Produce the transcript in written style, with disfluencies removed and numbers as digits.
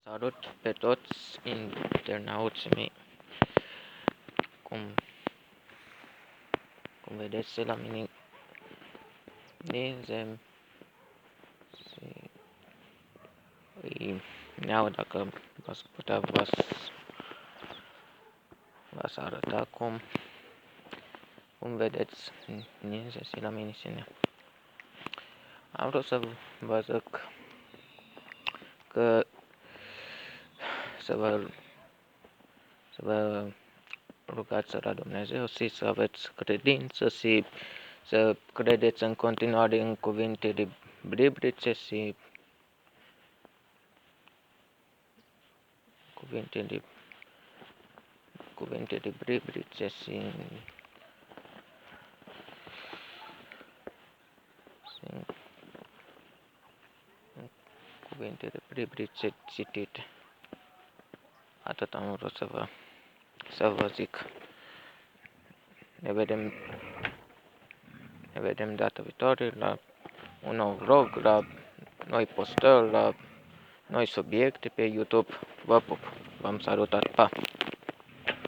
Salut pe toți internauții mei. Cum vedeți la mine zem îi neau dacă v-ați putea v-ați arăta cum vedeți ninze la mine sine. Am vrut să vă zic că să vă rugați la Dumnezeu și să aveți credință și să credeți în continuare în cuvintele biblice și cuvintele biblice și cuvintele biblice citite. Atât am vrut să vă zic. Ne vedem data viitoare la un nou vlog, la noi postări, la noi subiecte pe YouTube. Vă pup, v-am salutat, pa!